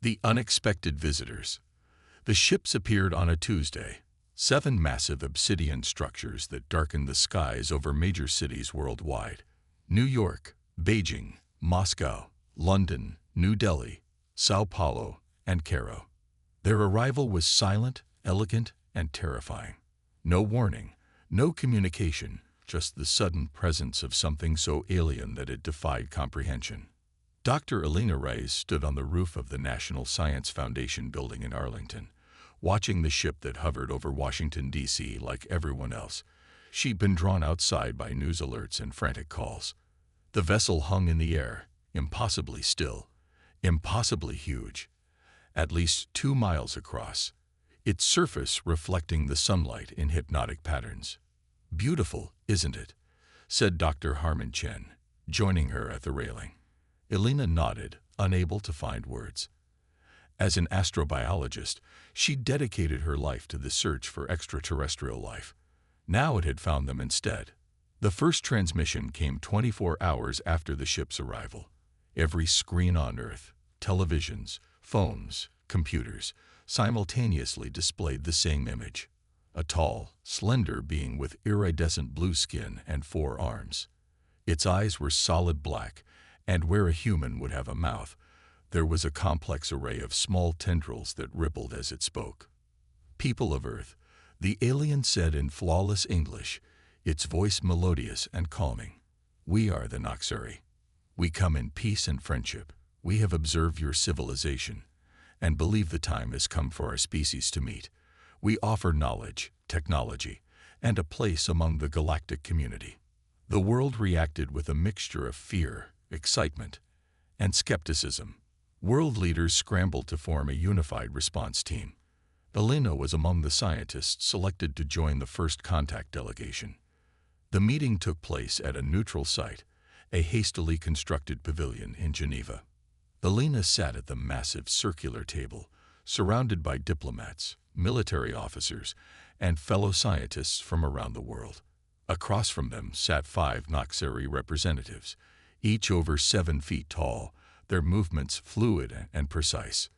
The unexpected visitors. The ships appeared on a Tuesday. 7 massive obsidian structures that darkened the skies over major cities worldwide. New York, Beijing, Moscow, London, New Delhi, Sao Paulo, and Cairo. Their arrival was silent, elegant, and terrifying. No warning, no communication, just the sudden presence of something so alien that it defied comprehension. Dr. Elena Reyes stood on the roof of the National Science Foundation building in Arlington, watching the ship that hovered over Washington, D.C. like everyone else. She'd been drawn outside by news alerts and frantic calls. The vessel hung in the air, impossibly still, impossibly huge, at least 2 miles across, its surface reflecting the sunlight in hypnotic patterns. "Beautiful, isn't it?" said Dr. Harman Chen, joining her at the railing. Elena nodded, unable to find words. As an astrobiologist, she dedicated her life to the search for extraterrestrial life. Now it had found them instead. The first transmission came 24 hours after the ship's arrival. Every screen on Earth, televisions, phones, computers, simultaneously displayed the same image. A tall, slender being with iridescent blue skin and 4 arms. Its eyes were solid black, and where a human would have a mouth, there was a complex array of small tendrils that rippled as it spoke. "People of Earth," the alien said in flawless English, its voice melodious and calming. "We are the Noxuri. We come in peace and friendship. We have observed your civilization, and believe the time has come for our species to meet. We offer knowledge, technology, and a place among the galactic community." The world reacted with a mixture of fear, excitement, and skepticism. World leaders scrambled to form a unified response team. Elena was among the scientists selected to join the first contact delegation. The meeting took place at a neutral site, a hastily constructed pavilion in Geneva. Elena sat at the massive circular table, surrounded by diplomats, military officers, and fellow scientists from around the world. Across from them sat 5 Noxuri representatives, each over 7 feet tall, their movements fluid and precise.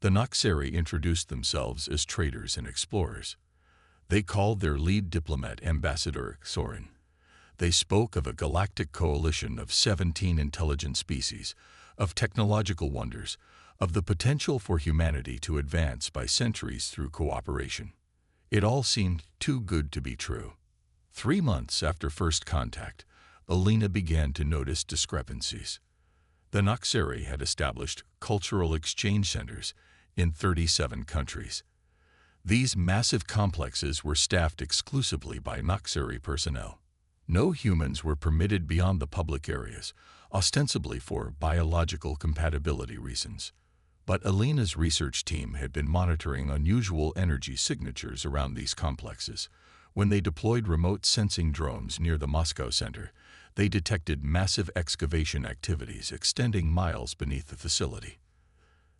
The Noxuri introduced themselves as traders and explorers. They called their lead diplomat Ambassador Soren. They spoke of a galactic coalition of 17 intelligent species, of technological wonders, of the potential for humanity to advance by centuries through cooperation. It all seemed too good to be true. 3 months after first contact, Elena began to notice discrepancies. The Noxuri had established cultural exchange centers in 37 countries. These massive complexes were staffed exclusively by Noxuri personnel. No humans were permitted beyond the public areas, ostensibly for biological compatibility reasons. But Elena's research team had been monitoring unusual energy signatures around these complexes. When they deployed remote sensing drones near the Moscow center, they detected massive excavation activities extending miles beneath the facility.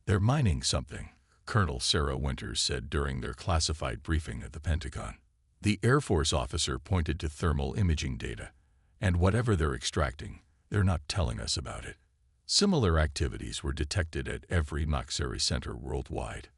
"They're mining something," Colonel Sarah Winters said during their classified briefing at the Pentagon. The Air Force officer pointed to thermal imaging data, and whatever they're extracting, they're not telling us about it. Similar activities were detected at every Noxuri center worldwide.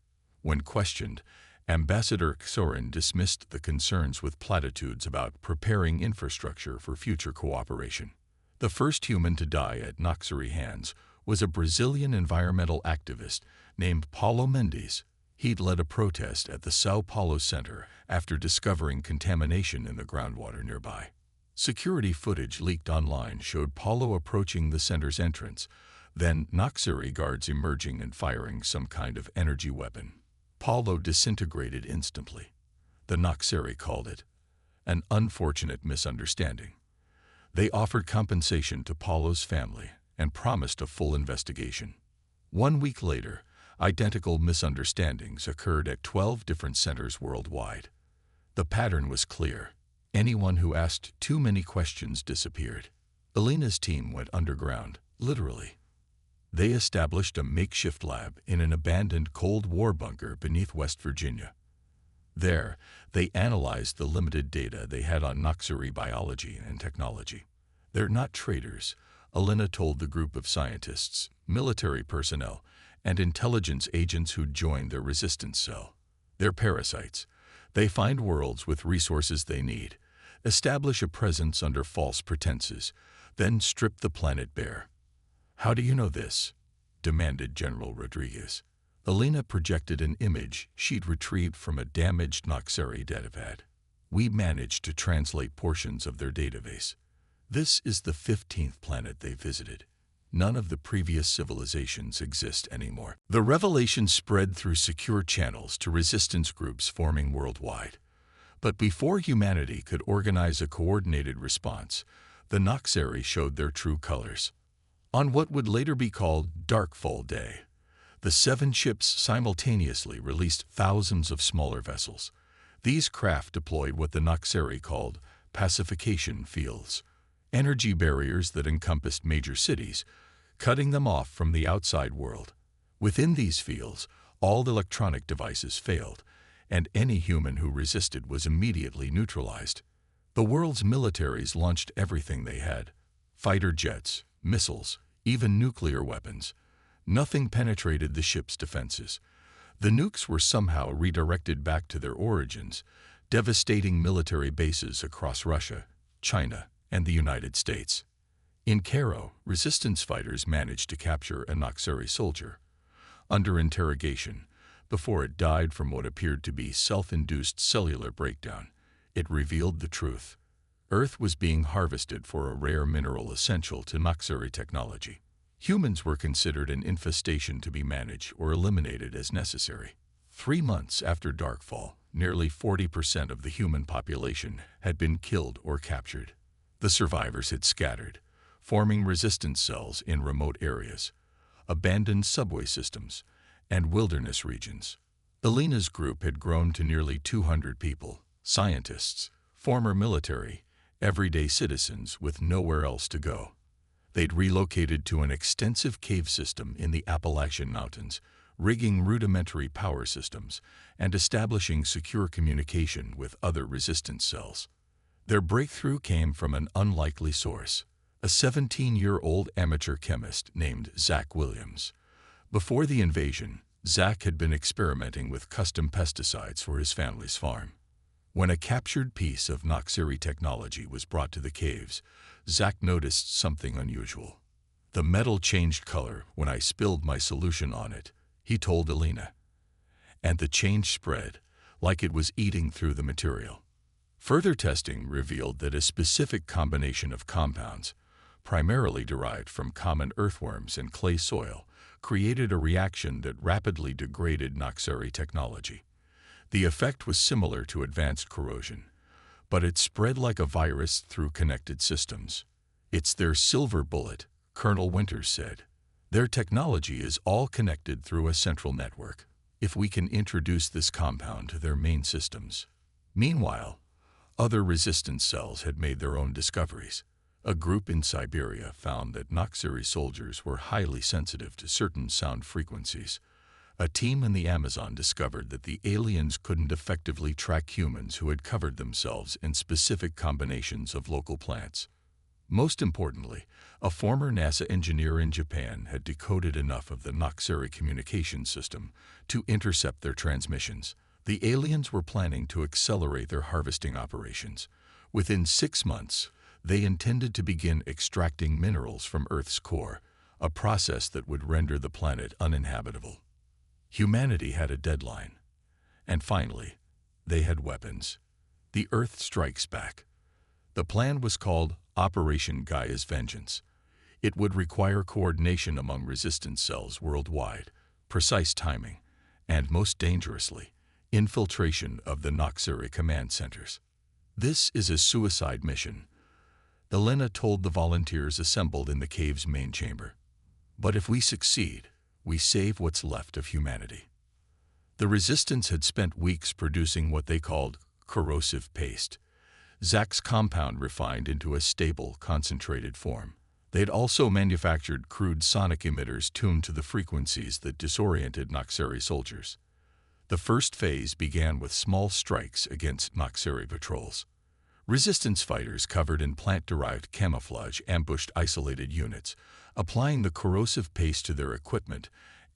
When questioned, Ambassador Soren dismissed the concerns with platitudes about preparing infrastructure for future cooperation. The first human to die at Noxuri hands was a Brazilian environmental activist named Paulo Mendes. He'd led a protest at the Sao Paulo Center after discovering contamination in the groundwater nearby. Security footage leaked online showed Paulo approaching the center's entrance, then Noxuri guards emerging and firing some kind of energy weapon. Paulo disintegrated instantly. The Noxuri called it an unfortunate misunderstanding. They offered compensation to Paulo's family and promised a full investigation. 1 week later, identical misunderstandings occurred at 12 different centers worldwide. The pattern was clear. Anyone who asked too many questions disappeared. Elena's team went underground, literally. They established a makeshift lab in an abandoned Cold War bunker beneath West Virginia. There, they analyzed the limited data they had on Noxuri biology and technology. "They're not traders," Elena told the group of scientists, military personnel, and intelligence agents who joined their resistance cell. They're parasites. They find worlds with resources they need, establish a presence under false pretenses, then strip the planet bare. "How do you know this?" demanded General Rodriguez. Elena projected an image she'd retrieved from a damaged Noxeri datapad. "We managed to translate portions of their database. This is the 15th planet they visited. None of the previous civilizations exist anymore." The revelation spread through secure channels to resistance groups forming worldwide. But before humanity could organize a coordinated response, the Noxeri showed their true colors. On what would later be called Darkfall Day, the 7 ships simultaneously released thousands of smaller vessels. These craft deployed what the Noxeri called pacification fields, energy barriers that encompassed major cities, cutting them off from the outside world. Within these fields, all electronic devices failed, and any human who resisted was immediately neutralized. The world's militaries launched everything they had: fighter jets, missiles, even nuclear weapons. Nothing penetrated the ship's defenses. The nukes were somehow redirected back to their origins, devastating military bases across Russia, China, and the United States. In Cairo, resistance fighters managed to capture a Noxeri soldier. Under interrogation, before it died from what appeared to be self-induced cellular breakdown, it revealed the truth. Earth was being harvested for a rare mineral essential to Noxeri technology. Humans were considered an infestation to be managed or eliminated as necessary. 3 months after Darkfall, nearly 40% of the human population had been killed or captured. The survivors had scattered, forming resistance cells in remote areas, abandoned subway systems, and wilderness regions. Elena's group had grown to nearly 200 people, scientists, former military, everyday citizens with nowhere else to go. They'd relocated to an extensive cave system in the Appalachian Mountains, rigging rudimentary power systems and establishing secure communication with other resistance cells. Their breakthrough came from an unlikely source: a 17-year-old amateur chemist named Zach Williams. Before the invasion, Zach had been experimenting with custom pesticides for his family's farm. When a captured piece of Noxeri technology was brought to the caves, Zach noticed something unusual. "The metal changed color when I spilled my solution on it," he told Elena. And the change spread, like it was eating through the material. Further testing revealed that a specific combination of compounds, primarily derived from common earthworms and clay soil, created a reaction that rapidly degraded Noxeri technology. The effect was similar to advanced corrosion, but it spread like a virus through connected systems. "It's their silver bullet," Colonel Winters said. "Their technology is all connected through a central network. If we can introduce this compound to their main systems." Meanwhile, other resistance cells had made their own discoveries. A group in Siberia found that Noxeri soldiers were highly sensitive to certain sound frequencies. A team in the Amazon discovered that the aliens couldn't effectively track humans who had covered themselves in specific combinations of local plants. Most importantly, a former NASA engineer in Japan had decoded enough of the Noxeri communication system to intercept their transmissions. The aliens were planning to accelerate their harvesting operations. Within 6 months, they intended to begin extracting minerals from Earth's core, a process that would render the planet uninhabitable. Humanity had a deadline. And finally, they had weapons. The Earth Strikes Back. The plan was called Operation Gaia's Vengeance. It would require coordination among resistance cells worldwide, precise timing, and most dangerously, infiltration of the Noxeri command centers. "This is a suicide mission," Elena told the volunteers assembled in the cave's main chamber. "But if we succeed, we save what's left of humanity." The resistance had spent weeks producing what they called corrosive paste, Zach's compound refined into a stable, concentrated form. They had also manufactured crude sonic emitters tuned to the frequencies that disoriented Noxeri soldiers. The first phase began with small strikes against Noxeri patrols. Resistance fighters covered in plant-derived camouflage ambushed isolated units, applying the corrosive paste to their equipment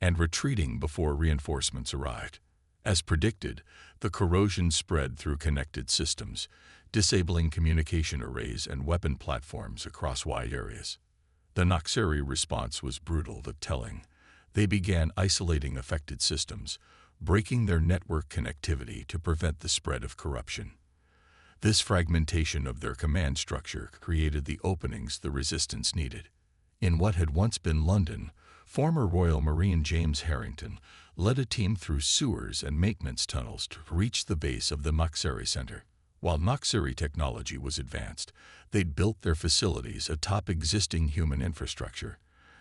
and retreating before reinforcements arrived. As predicted, the corrosion spread through connected systems, disabling communication arrays and weapon platforms across wide areas. The Noxeri response was brutal but telling. They began isolating affected systems, breaking their network connectivity to prevent the spread of corruption. This fragmentation of their command structure created the openings the resistance needed. In what had once been London, former Royal Marine James Harrington led a team through sewers and maintenance tunnels to reach the base of the Noxeri Center. While Noxeri technology was advanced, they'd built their facilities atop existing human infrastructure,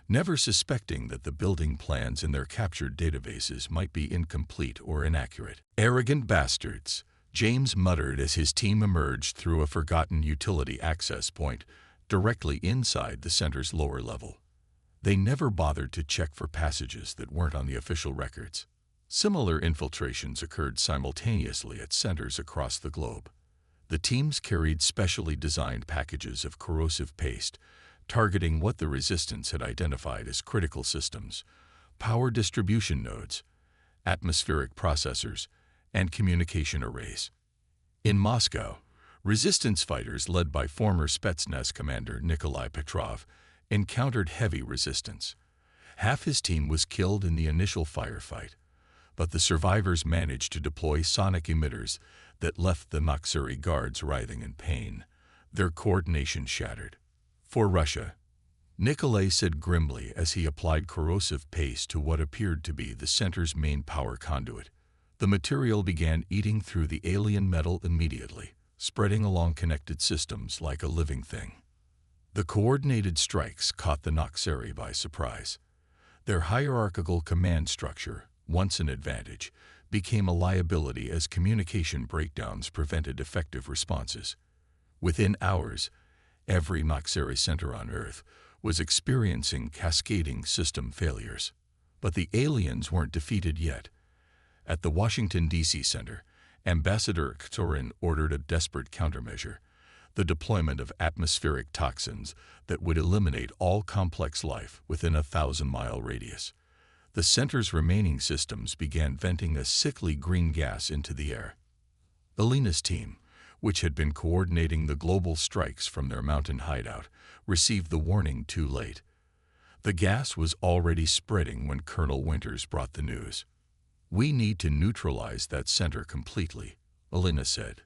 never suspecting that the building plans in their captured databases might be incomplete or inaccurate. "Arrogant bastards," James muttered as his team emerged through a forgotten utility access point directly inside the center's lower level. They never bothered to check for passages that weren't on the official records. Similar infiltrations occurred simultaneously at centers across the globe. The teams carried specially designed packages of corrosive paste, targeting what the resistance had identified as critical systems, power distribution nodes, atmospheric processors, and communication arrays. In Moscow, resistance fighters led by former Spetsnaz commander Nikolai Petrov encountered heavy resistance. Half his team was killed in the initial firefight, but the survivors managed to deploy sonic emitters that left the Noxeri guards writhing in pain, their coordination shattered. "For Russia," Nikolai said grimly as he applied corrosive paste to what appeared to be the center's main power conduit. The material began eating through the alien metal immediately, spreading along connected systems like a living thing. The coordinated strikes caught the Noxeri by surprise. Their hierarchical command structure, once an advantage, became a liability as communication breakdowns prevented effective responses. Within hours, every Noxeri center on Earth was experiencing cascading system failures. But the aliens weren't defeated yet. At the Washington, D.C. center, Ambassador Ktorin ordered a desperate countermeasure, the deployment of atmospheric toxins that would eliminate all complex life within a 1,000-mile radius. The center's remaining systems began venting a sickly green gas into the air. Elena's team, which had been coordinating the global strikes from their mountain hideout, received the warning too late. The gas was already spreading when Colonel Winters brought the news. "We need to neutralize that center completely," Elena said.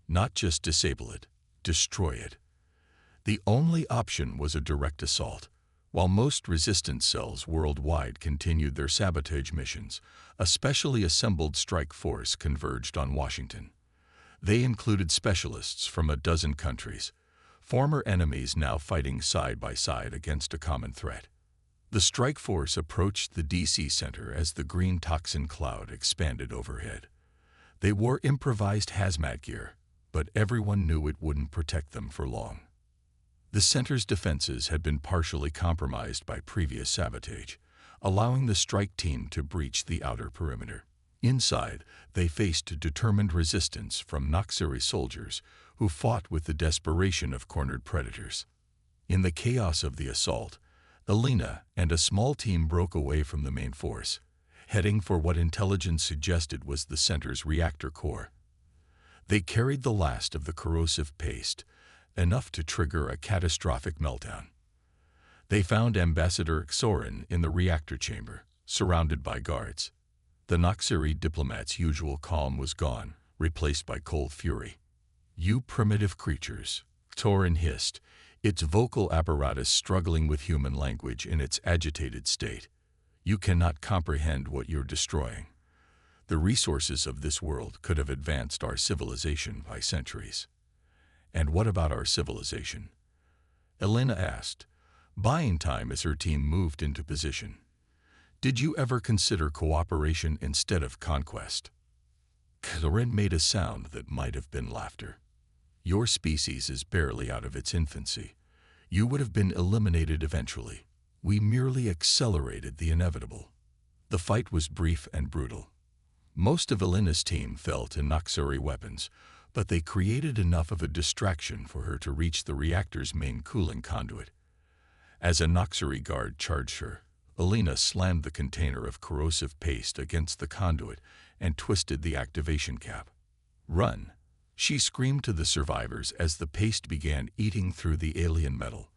"Not just disable it, destroy it." The only option was a direct assault. While most resistance cells worldwide continued their sabotage missions, a specially assembled strike force converged on Washington. They included specialists from a dozen countries, former enemies now fighting side by side against a common threat. The strike force approached the D.C. center as the green toxin cloud expanded overhead. They wore improvised hazmat gear, but everyone knew it wouldn't protect them for long. The center's defenses had been partially compromised by previous sabotage, allowing the strike team to breach the outer perimeter. Inside, they faced determined resistance from Noxeri soldiers who fought with the desperation of cornered predators. In the chaos of the assault, Elena and a small team broke away from the main force, heading for what intelligence suggested was the center's reactor core. They carried the last of the corrosive paste, enough to trigger a catastrophic meltdown. They found Ambassador Ktorin in the reactor chamber, surrounded by guards. The Noxeri diplomat's usual calm was gone, replaced by cold fury. "You primitive creatures," Ktorin hissed, its vocal apparatus struggling with human language in its agitated state. "You cannot comprehend what you're destroying. The resources of this world could have advanced our civilization by centuries." "And what about our civilization?" Elena asked, buying time as her team moved into position. "Did you ever consider cooperation instead of conquest?" Ktorin made a sound that might have been laughter. "Your species is barely out of its infancy. You would have been eliminated eventually. We merely accelerated the inevitable." The fight was brief and brutal. Most of Elena's team fell to Noxeri weapons, but they created enough of a distraction for her to reach the reactor's main cooling conduit. As a Noxeri guard charged her, Alina slammed the container of corrosive paste against the conduit and twisted the activation cap. "Run!" she screamed to the survivors as the paste began eating through the alien metal.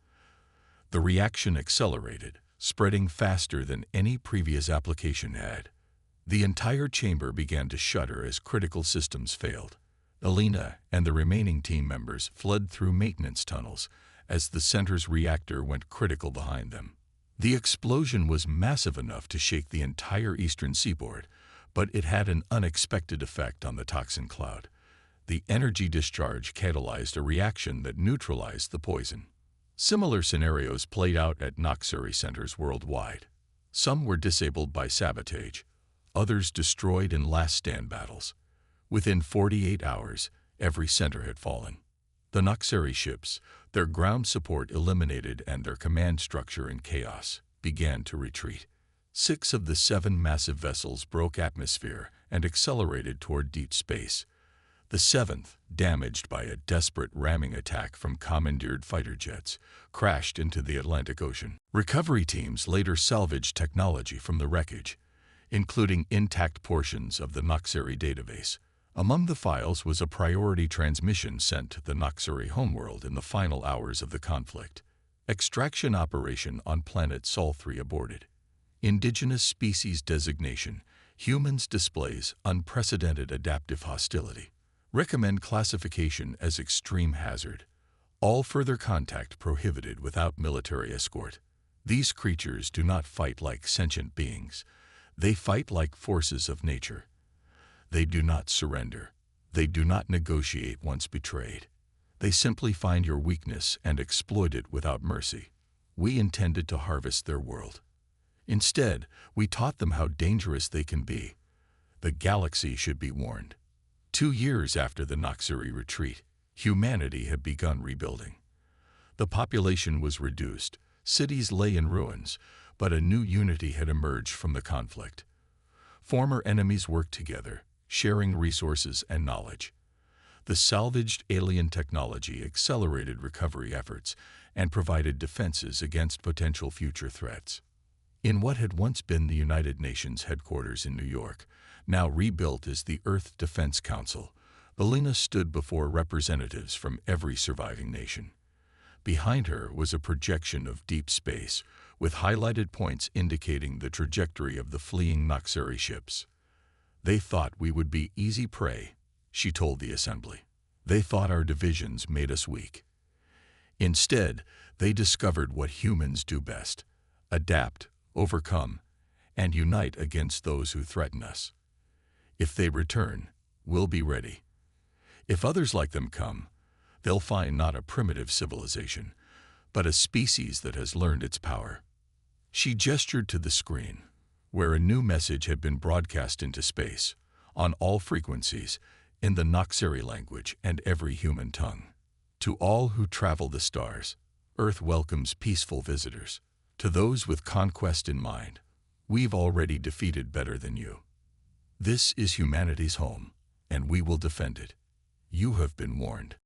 The reaction accelerated, spreading faster than any previous application had. The entire chamber began to shudder as critical systems failed. Alina and the remaining team members fled through maintenance tunnels as the center's reactor went critical behind them. The explosion was massive enough to shake the entire eastern seaboard, but it had an unexpected effect on the toxin cloud. The energy discharge catalyzed a reaction that neutralized the poison. Similar scenarios played out at Noxuri centers worldwide. Some were disabled by sabotage, others destroyed in last-stand battles. Within 48 hours, every center had fallen. The Noxuri ships, their ground support eliminated and their command structure in chaos, began to retreat. 6 of the 7 massive vessels broke atmosphere and accelerated toward deep space. The 7th, damaged by a desperate ramming attack from commandeered fighter jets, crashed into the Atlantic Ocean. Recovery teams later salvaged technology from the wreckage, including intact portions of the Noxuri database. Among the files was a priority transmission sent to the Noxuri homeworld in the final hours of the conflict. Extraction operation on planet Sol 3 aborted. Indigenous species designation. Humans displays unprecedented adaptive hostility. Recommend classification as extreme hazard. All further contact prohibited without military escort. These creatures do not fight like sentient beings. They fight like forces of nature. They do not surrender. They do not negotiate once betrayed. They simply find your weakness and exploit it without mercy. We intended to harvest their world. Instead, we taught them how dangerous they can be. The galaxy should be warned. 2 years after the Noxuri retreat, humanity had begun rebuilding. The population was reduced, cities lay in ruins, but a new unity had emerged from the conflict. Former enemies worked together, sharing resources and knowledge. The salvaged alien technology accelerated recovery efforts and provided defenses against potential future threats. In what had once been the United Nations headquarters in New York, now rebuilt as the Earth Defense Council, Alina stood before representatives from every surviving nation. Behind her was a projection of deep space, with highlighted points indicating the trajectory of the fleeing Noxuri ships. "They thought we would be easy prey," she told the assembly. "They thought our divisions made us weak. Instead, they discovered what humans do best: adapt, overcome, and unite against those who threaten us. If they return, we'll be ready. If others like them come, they'll find not a primitive civilization, but a species that has learned its power." She gestured to the screen, where a new message had been broadcast into space, on all frequencies, in the Noxuri language and every human tongue. "To all who travel the stars, Earth welcomes peaceful visitors. To those with conquest in mind, we've already defeated better than you. This is humanity's home, and we will defend it. You have been warned."